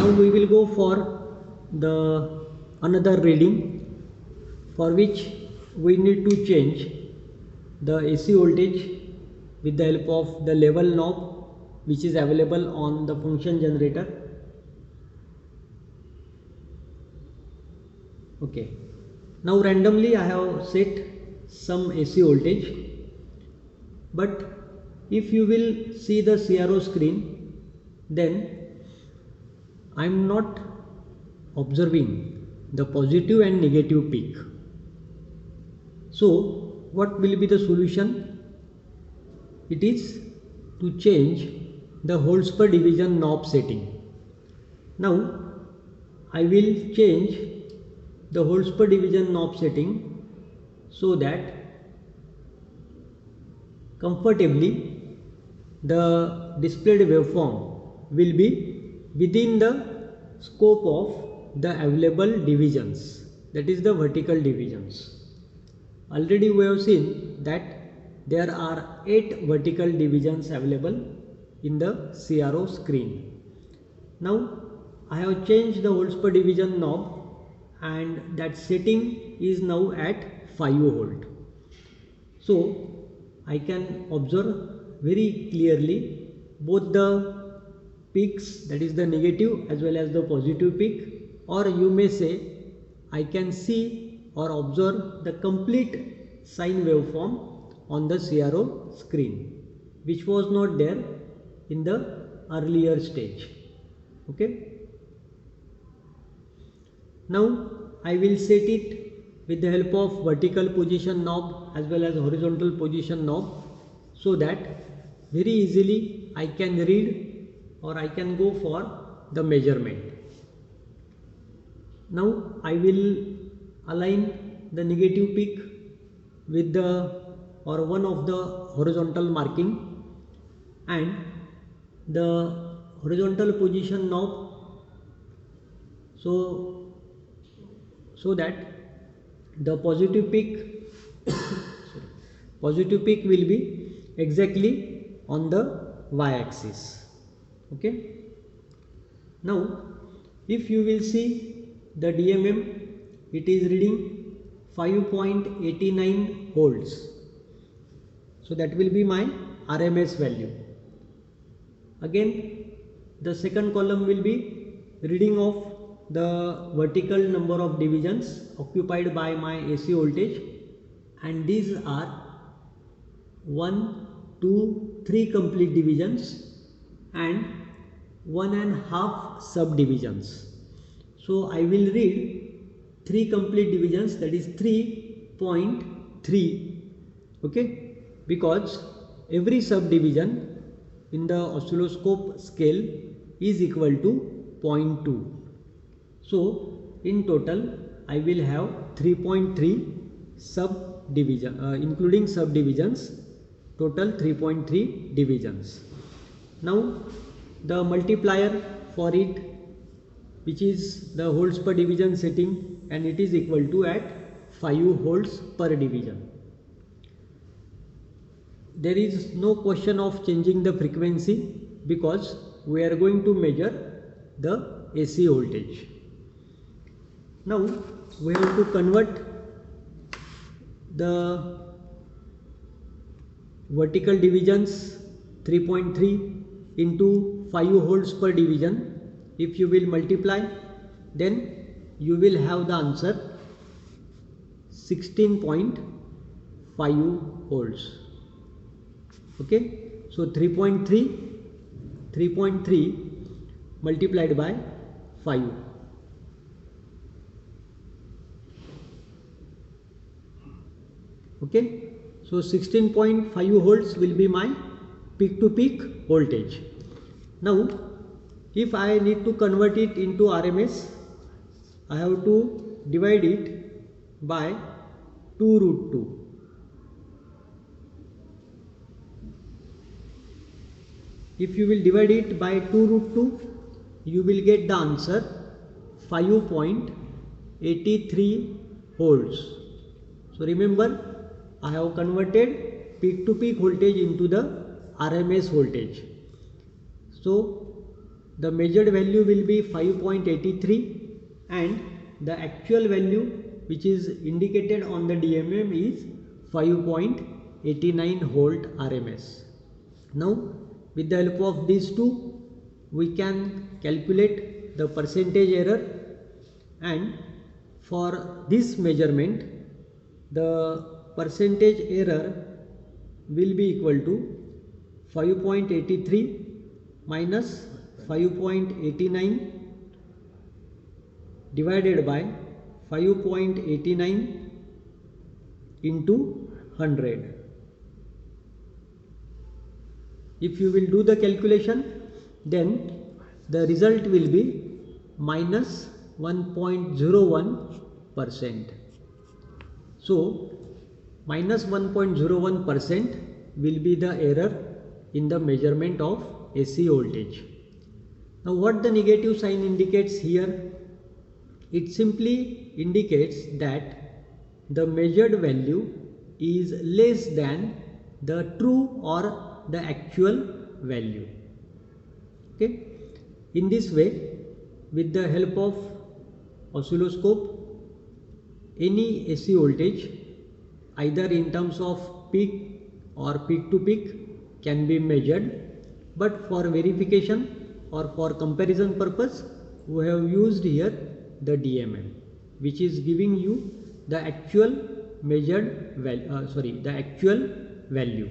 Now we will go for the another reading, for which we need to change the AC voltage with the help of the level knob which is available on the function generator. Okay, now randomly I have set some AC voltage, but if you will see the CRO screen, then I am not observing the positive and negative peak. So what will be the solution? It is to change the volts per division knob setting. Now I will change the volts per division knob setting so that comfortably the displayed waveform will be within the scope of the available divisions, that is the vertical divisions. Already we have seen that there are 8 vertical divisions available in the CRO screen. Now I have changed the volts per division knob and that setting is now at 5 volt. So I can observe very clearly both the peaks, that is the negative as well as the positive peak, or you may say I can see or observe the complete sine waveform on the CRO screen, which was not there in the earlier stage. Okay. Now I will set it with the help of vertical position knob as well as horizontal position knob, so that very easily I can read or I can go for the measurement. Now I will align the negative peak with the or one of the horizontal marking, and the horizontal position knob so that the positive peak positive peak will be exactly on the y-axis. Okay. Now if you will see the DMM, it is reading 5.89 volts, so that will be my RMS value. Again the second column will be reading of the vertical number of divisions occupied by my AC voltage, and these are 1, 2, 3 complete divisions and 1.5 subdivisions. So I will read 3 complete divisions, that is 3.3. okay, because every subdivision in the oscilloscope scale is equal to 0.2. So in total I will have 3.3 subdivision including subdivisions, total 3.3 divisions. Now the multiplier for it, which is the volts per division setting, and it is equal to at 5 volts per division. There is no question of changing the frequency because we are going to measure the AC voltage. Now we have to convert the vertical divisions 3.3 into 5 volts per division. If you will multiply, then you will have the answer 16.5 volts. Okay, so 3.3 multiplied by 5. Okay, so 16.5 volts will be my peak to peak voltage. Now if I need to convert it into RMS, I have to divide it by 2 root 2. If you will divide it by 2 root 2, you will get the answer 5.83 volts. So remember, I have converted peak to peak voltage into the RMS voltage. So the measured value will be 5.83 and the actual value which is indicated on the DMM is 5.89 volt RMS. Now with the help of these two we can calculate the percentage error, and for this measurement the percentage error will be equal to 5.83 minus 5.89 divided by 5.89 into 100. If you will do the calculation, then the result will be minus 1.01%. So minus 1.01% will be the error in the measurement of AC voltage. Now what the negative sign indicates here? It simply indicates that the measured value is less than the true or the actual value. Okay. In this way, with the help of oscilloscope, any AC voltage either in terms of peak or peak to peak can be measured, but for verification or for comparison purpose we have used here the DMM, which is giving you the actual measured value, the actual value.